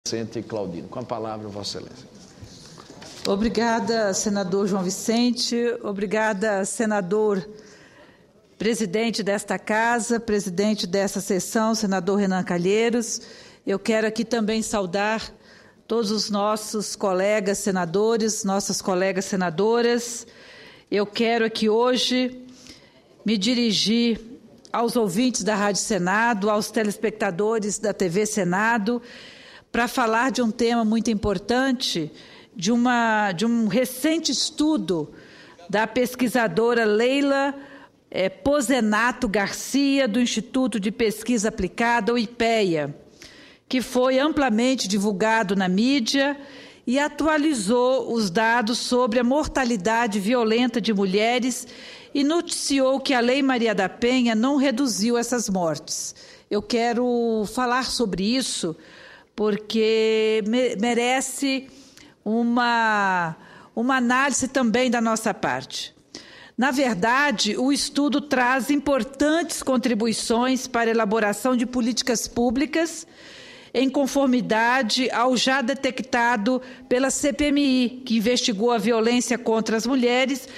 Vicente Claudino. Com a palavra, Vossa Excelência. Obrigada, senador João Vicente. Obrigada, senador presidente desta casa, presidente dessa sessão, senador Renan Calheiros. Eu quero aqui também saudar todos os nossos colegas senadores, nossas colegas senadoras. Eu quero aqui hoje me dirigir aos ouvintes da Rádio Senado, aos telespectadores da TV Senado, para falar de um tema muito importante, de um recente estudo da pesquisadora Leila Pozenato Garcia, do Instituto de Pesquisa Aplicada, o IPEA, que foi amplamente divulgado na mídia e atualizou os dados sobre a mortalidade violenta de mulheres e noticiou que a Lei Maria da Penha não reduziu essas mortes. Eu quero falar sobre isso porque merece uma análise também da nossa parte. Na verdade, o estudo traz importantes contribuições para a elaboração de políticas públicas em conformidade ao já detectado pela CPMI, que investigou a violência contra as mulheres,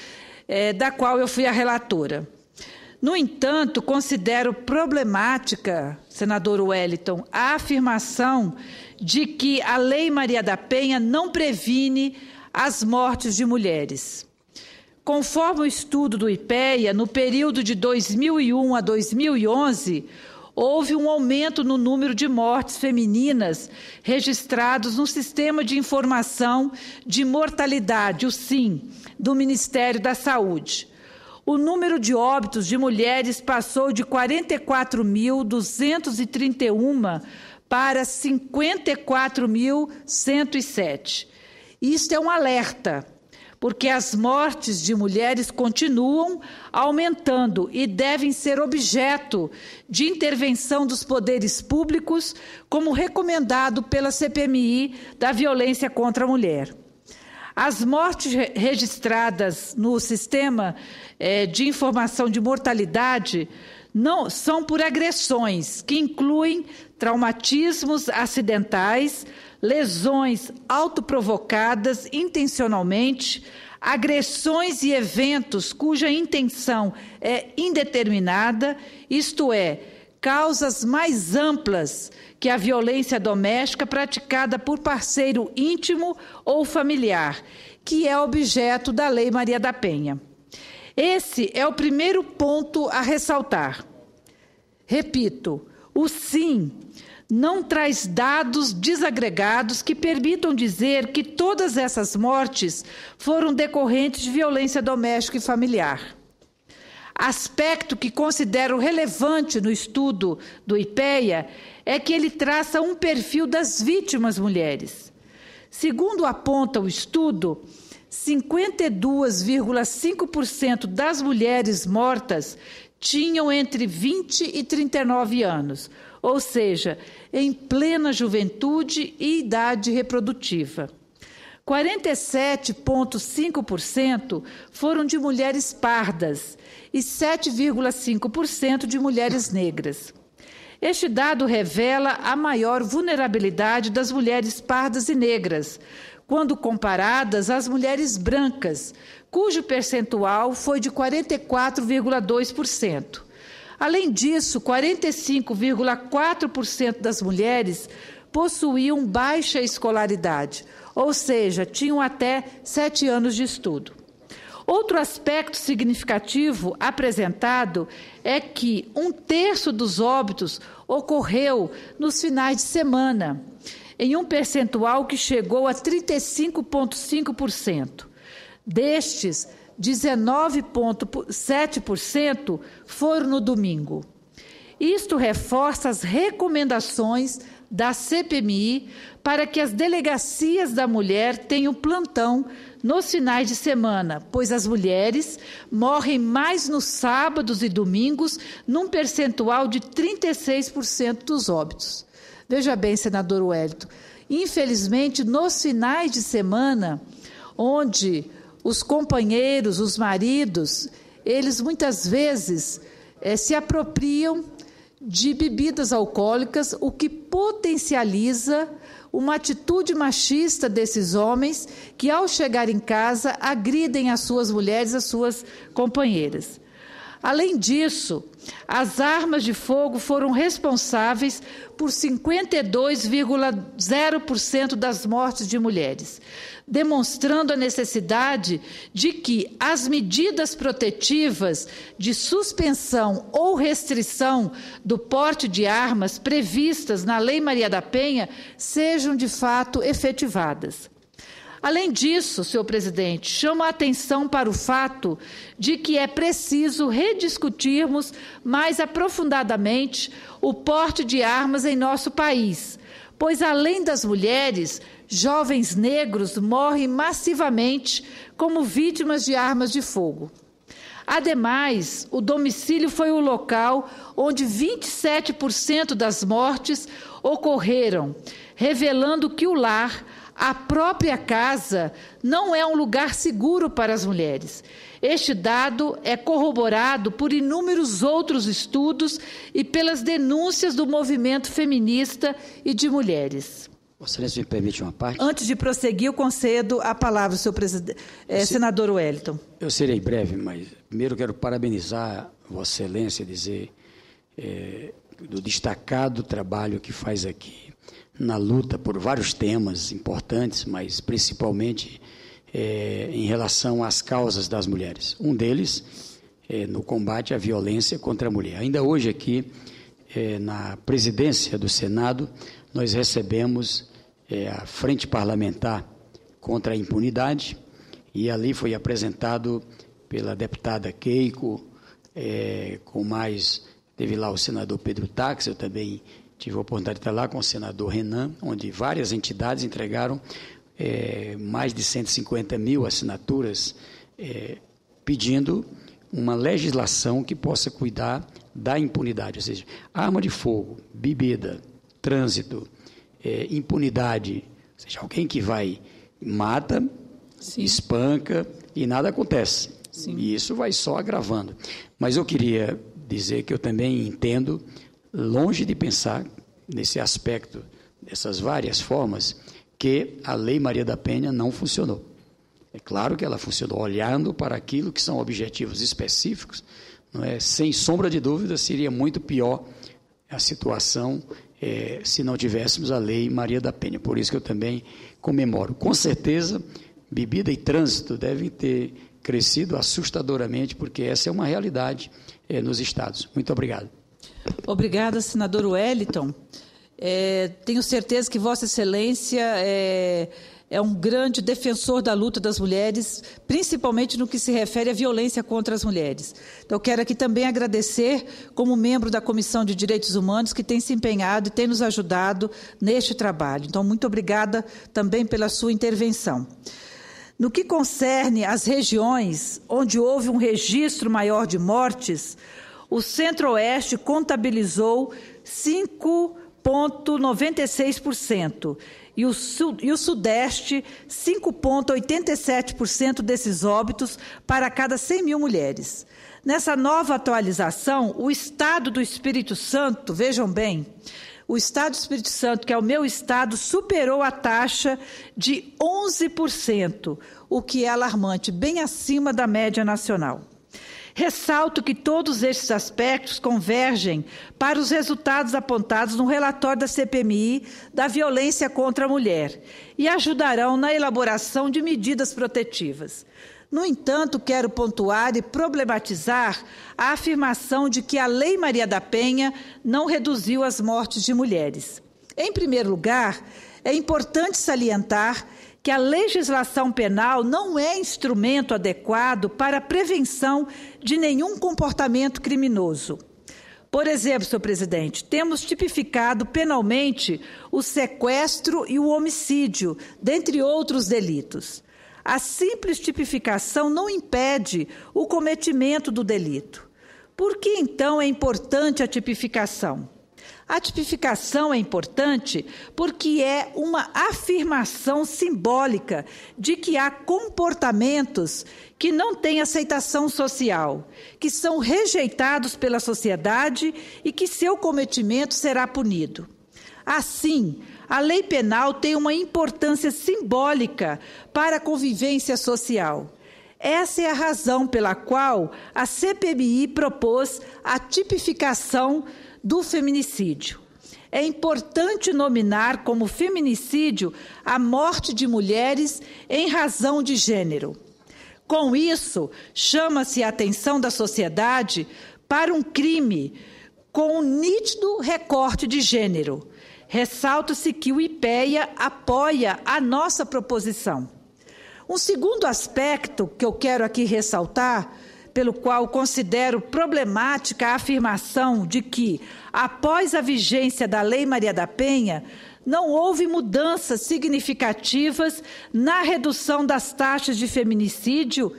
da qual eu fui a relatora. No entanto, considero problemática, senador Wellington, a afirmação de que a Lei Maria da Penha não previne as mortes de mulheres. Conforme o estudo do IPEA, no período de 2001 a 2011, houve um aumento no número de mortes femininas registrados no Sistema de Informação de Mortalidade, o SIM, do Ministério da Saúde. O número de óbitos de mulheres passou de 44.231 para 54.107. Isto é um alerta, porque as mortes de mulheres continuam aumentando e devem ser objeto de intervenção dos poderes públicos, como recomendado pela CPMI da violência contra a mulher. As mortes registradas no Sistema de Informação de Mortalidade não são por agressões, que incluem traumatismos acidentais, lesões autoprovocadas intencionalmente, agressões e eventos cuja intenção é indeterminada, isto é, causas mais amplas que a violência doméstica praticada por parceiro íntimo ou familiar, que é objeto da Lei Maria da Penha. Esse é o primeiro ponto a ressaltar. Repito, o SIM não traz dados desagregados que permitam dizer que todas essas mortes foram decorrentes de violência doméstica e familiar. Aspecto que considero relevante no estudo do IPEA é que ele traça um perfil das vítimas mulheres. Segundo aponta o estudo, 52,5% das mulheres mortas tinham entre 20 e 39 anos, ou seja, em plena juventude e idade reprodutiva. 47,5% foram de mulheres pardas e 7,5% de mulheres negras. Este dado revela a maior vulnerabilidade das mulheres pardas e negras, quando comparadas às mulheres brancas, cujo percentual foi de 44,2%. Além disso, 45,4% das mulheres possuíam baixa escolaridade, ou seja, tinham até 7 anos de estudo. Outro aspecto significativo apresentado é que 1/3 dos óbitos ocorreu nos finais de semana, em um percentual que chegou a 35,5%. Destes, 19,7% foram no domingo. Isto reforça as recomendações da CPMI para que as delegacias da mulher tenham plantão nos finais de semana, pois as mulheres morrem mais nos sábados e domingos, num percentual de 36% dos óbitos. Veja bem, senador Wellington, infelizmente, nos finais de semana, onde os companheiros, os maridos, eles muitas vezes se apropriam de bebidas alcoólicas, o que potencializa uma atitude machista desses homens que, ao chegar em casa, agridem as suas mulheres, as suas companheiras. Além disso, as armas de fogo foram responsáveis por 52,0% das mortes de mulheres, demonstrando a necessidade de que as medidas protetivas de suspensão ou restrição do porte de armas previstas na Lei Maria da Penha sejam, de fato, efetivadas. Além disso, senhor presidente, chamo a atenção para o fato de que é preciso rediscutirmos mais aprofundadamente o porte de armas em nosso país, pois, além das mulheres, jovens negros morrem massivamente como vítimas de armas de fogo. Ademais, o domicílio foi o local onde 27% das mortes ocorreram, revelando que o lar, a própria casa, não é um lugar seguro para as mulheres. Este dado é corroborado por inúmeros outros estudos e pelas denúncias do movimento feminista e de mulheres. Vossa Excelência, me permite uma parte? Antes de prosseguir, eu concedo a palavra ao senador Wellington. Eu serei breve, mas primeiro quero parabenizar Vossa Excelência, dizer do destacado trabalho que faz aqui na luta por vários temas importantes, mas principalmente em relação às causas das mulheres. Um deles no combate à violência contra a mulher. Ainda hoje aqui, na presidência do Senado, nós recebemos a Frente Parlamentar contra a Impunidade, e ali foi apresentado pela deputada Keiko, com mais, teve lá o senador Pedro Táxi, eu também tive a oportunidade de estar lá com o senador Renan, onde várias entidades entregaram mais de 150 mil assinaturas pedindo uma legislação que possa cuidar da impunidade, ou seja, arma de fogo, bebida, trânsito, impunidade, ou seja, alguém que vai, mata, sim, espanca e nada acontece. Sim. E isso vai só agravando. Mas eu queria dizer que eu também entendo, longe de pensar nesse aspecto, dessas várias formas, que a Lei Maria da Penha não funcionou. É claro que ela funcionou olhando para aquilo que são objetivos específicos, não é? Sem sombra de dúvida, seria muito pior a situação se não tivéssemos a Lei Maria da Penha. Por isso que eu também comemoro. Com certeza, bebida e trânsito devem ter crescido assustadoramente, porque essa é uma realidade nos estados. Muito obrigado. Obrigada, senador Wellington. Tenho certeza que Vossa Excelência é um grande defensor da luta das mulheres, principalmente no que se refere à violência contra as mulheres. Então, eu quero aqui também agradecer, como membro da Comissão de Direitos Humanos, que tem se empenhado e tem nos ajudado neste trabalho. Então, muito obrigada também pela sua intervenção. No que concerne às regiões onde houve um registro maior de mortes, o Centro-Oeste contabilizou 5,96% e o Sudeste 5,87% desses óbitos para cada 100 mil mulheres. Nessa nova atualização, o Estado do Espírito Santo, vejam bem, o Estado do Espírito Santo, que é o meu estado, superou a taxa de 11%, o que é alarmante, bem acima da média nacional. Ressalto que todos estes aspectos convergem para os resultados apontados no relatório da CPMI da violência contra a mulher e ajudarão na elaboração de medidas protetivas. No entanto, quero pontuar e problematizar a afirmação de que a Lei Maria da Penha não reduziu as mortes de mulheres. Em primeiro lugar, é importante salientar que a legislação penal não é instrumento adequado para a prevenção de nenhum comportamento criminoso. Por exemplo, senhor presidente, temos tipificado penalmente o sequestro e o homicídio, dentre outros delitos. A simples tipificação não impede o cometimento do delito. Por que, então, é importante a tipificação? A tipificação é importante porque é uma afirmação simbólica de que há comportamentos que não têm aceitação social, que são rejeitados pela sociedade e que seu cometimento será punido. Assim, a lei penal tem uma importância simbólica para a convivência social. Essa é a razão pela qual a CPMI propôs a tipificação do feminicídio. É importante nominar como feminicídio a morte de mulheres em razão de gênero. Com isso, chama-se a atenção da sociedade para um crime com um nítido recorte de gênero. Ressalta-se que o IPEA apoia a nossa proposição. Um segundo aspecto que eu quero aqui ressaltar, pelo qual considero problemática a afirmação de que, após a vigência da Lei Maria da Penha, não houve mudanças significativas na redução das taxas de feminicídio,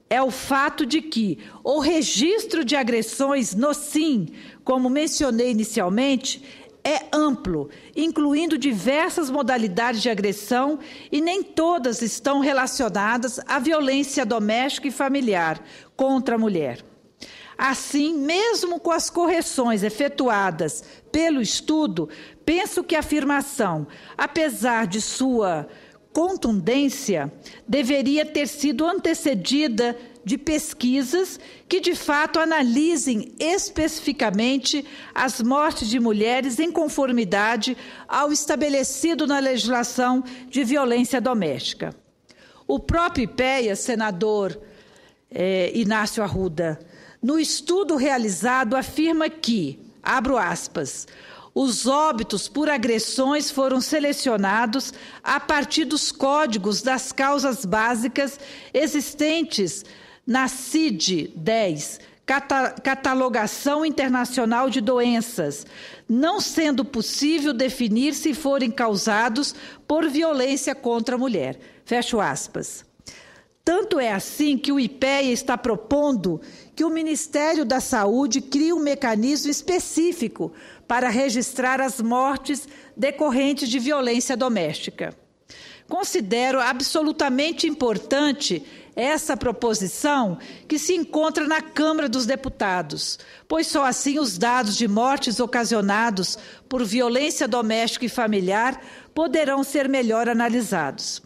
é o fato de que o registro de agressões no SIM, como mencionei inicialmente, é amplo, incluindo diversas modalidades de agressão, e nem todas estão relacionadas à violência doméstica e familiar contra a mulher. Assim, mesmo com as correções efetuadas pelo estudo, penso que a afirmação, apesar de sua contundência, deveria ter sido antecedida de pesquisas que, de fato, analisem especificamente as mortes de mulheres em conformidade ao estabelecido na legislação de violência doméstica. O próprio IPEA, senador Inácio Arruda, no estudo realizado, afirma que, abro aspas, os óbitos por agressões foram selecionados a partir dos códigos das causas básicas existentes na CID-10, Catalogação Internacional de Doenças, não sendo possível definir se forem causados por violência contra a mulher. Fecho aspas. Tanto é assim que o IPEA está propondo que o Ministério da Saúde crie um mecanismo específico para registrar as mortes decorrentes de violência doméstica. Considero absolutamente importante essa proposição que se encontra na Câmara dos Deputados, pois só assim os dados de mortes ocasionados por violência doméstica e familiar poderão ser melhor analisados.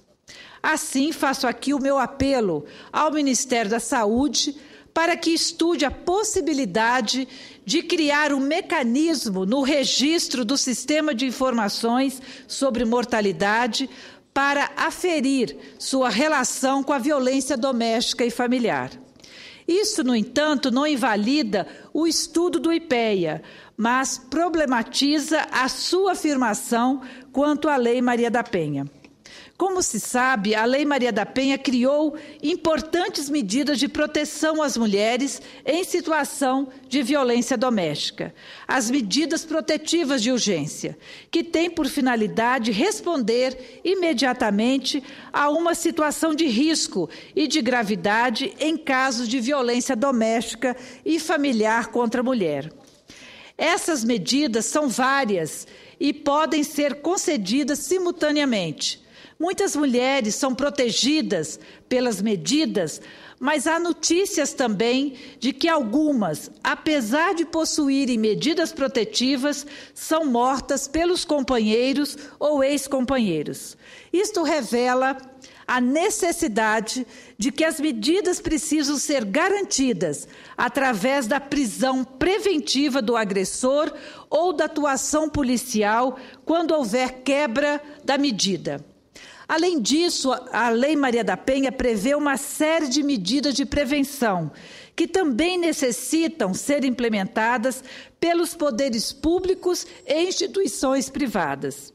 Assim, faço aqui o meu apelo ao Ministério da Saúde para que estude a possibilidade de criar um mecanismo no registro do Sistema de Informações sobre Mortalidade para aferir sua relação com a violência doméstica e familiar. Isso, no entanto, não invalida o estudo do IPEA, mas problematiza a sua afirmação quanto à Lei Maria da Penha. Como se sabe, a Lei Maria da Penha criou importantes medidas de proteção às mulheres em situação de violência doméstica. As medidas protetivas de urgência, que têm por finalidade responder imediatamente a uma situação de risco e de gravidade em casos de violência doméstica e familiar contra a mulher. Essas medidas são várias e podem ser concedidas simultaneamente. Muitas mulheres são protegidas pelas medidas, mas há notícias também de que algumas, apesar de possuírem medidas protetivas, são mortas pelos companheiros ou ex-companheiros. Isto revela a necessidade de que as medidas precisam ser garantidas através da prisão preventiva do agressor ou da atuação policial quando houver quebra da medida. Além disso, a Lei Maria da Penha prevê uma série de medidas de prevenção que também necessitam ser implementadas pelos poderes públicos e instituições privadas.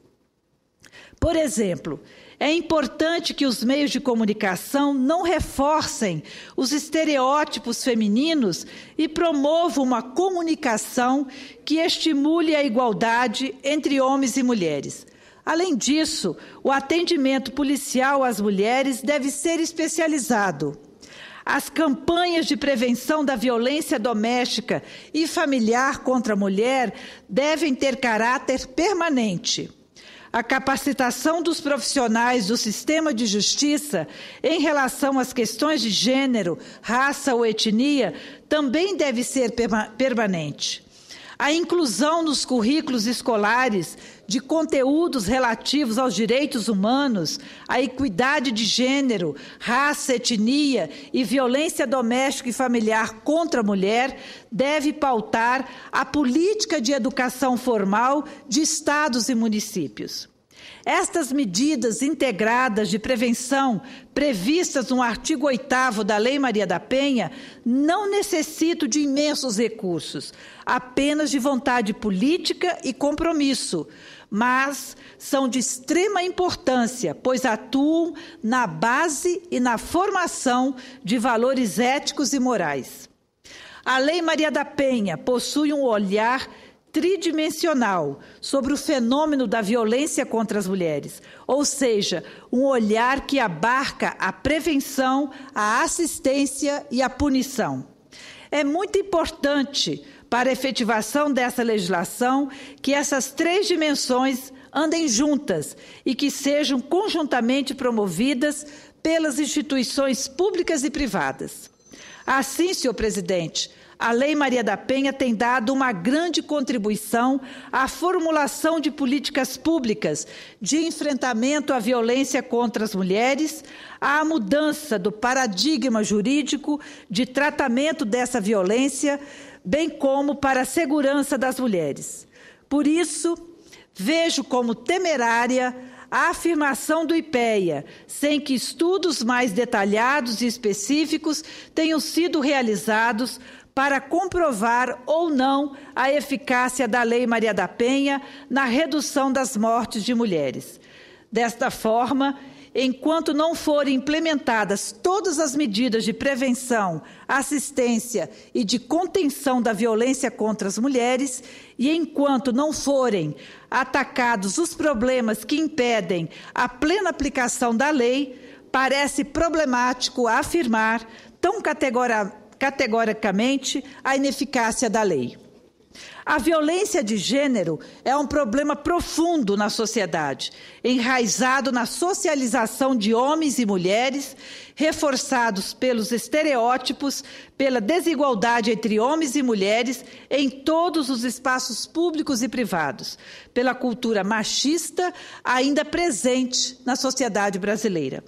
Por exemplo, é importante que os meios de comunicação não reforcem os estereótipos femininos e promovam uma comunicação que estimule a igualdade entre homens e mulheres. Além disso, o atendimento policial às mulheres deve ser especializado. As campanhas de prevenção da violência doméstica e familiar contra a mulher devem ter caráter permanente. A capacitação dos profissionais do sistema de justiça em relação às questões de gênero, raça ou etnia também deve ser permanente. A inclusão nos currículos escolares de conteúdos relativos aos direitos humanos, à equidade de gênero, raça, etnia e violência doméstica e familiar contra a mulher deve pautar a política de educação formal de estados e municípios. Estas medidas integradas de prevenção previstas no artigo 8º da Lei Maria da Penha não necessitam de imensos recursos, apenas de vontade política e compromisso, mas são de extrema importância, pois atuam na base e na formação de valores éticos e morais. A Lei Maria da Penha possui um olhar tridimensional sobre o fenômeno da violência contra as mulheres, ou seja, um olhar que abarca a prevenção, a assistência e a punição. É muito importante para a efetivação dessa legislação que essas três dimensões andem juntas e que sejam conjuntamente promovidas pelas instituições públicas e privadas. Assim, senhor presidente, a Lei Maria da Penha tem dado uma grande contribuição à formulação de políticas públicas de enfrentamento à violência contra as mulheres, à mudança do paradigma jurídico de tratamento dessa violência, bem como para a segurança das mulheres. Por isso, vejo como temerária a afirmação do IPEA, sem que estudos mais detalhados e específicos tenham sido realizados para comprovar ou não a eficácia da Lei Maria da Penha na redução das mortes de mulheres. Desta forma, enquanto não forem implementadas todas as medidas de prevenção, assistência e de contenção da violência contra as mulheres, e enquanto não forem atacados os problemas que impedem a plena aplicação da lei, parece problemático afirmar tão categoricamente a ineficácia da lei. A violência de gênero é um problema profundo na sociedade, enraizado na socialização de homens e mulheres, reforçados pelos estereótipos, pela desigualdade entre homens e mulheres em todos os espaços públicos e privados, pela cultura machista ainda presente na sociedade brasileira.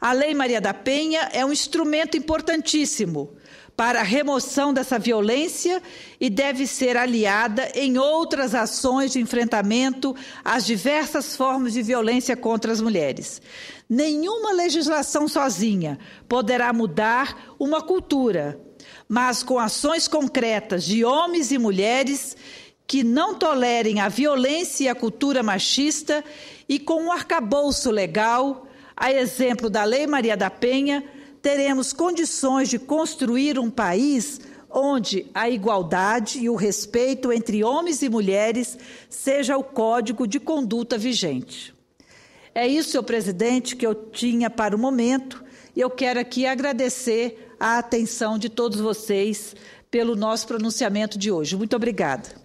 A Lei Maria da Penha é um instrumento importantíssimo para a remoção dessa violência e deve ser aliada em outras ações de enfrentamento às diversas formas de violência contra as mulheres. Nenhuma legislação sozinha poderá mudar uma cultura, mas com ações concretas de homens e mulheres que não tolerem a violência e a cultura machista e com um arcabouço legal, a exemplo da Lei Maria da Penha, teremos condições de construir um país onde a igualdade e o respeito entre homens e mulheres seja o código de conduta vigente. É isso, senhor presidente, que eu tinha para o momento, e eu quero aqui agradecer a atenção de todos vocês pelo nosso pronunciamento de hoje. Muito obrigada.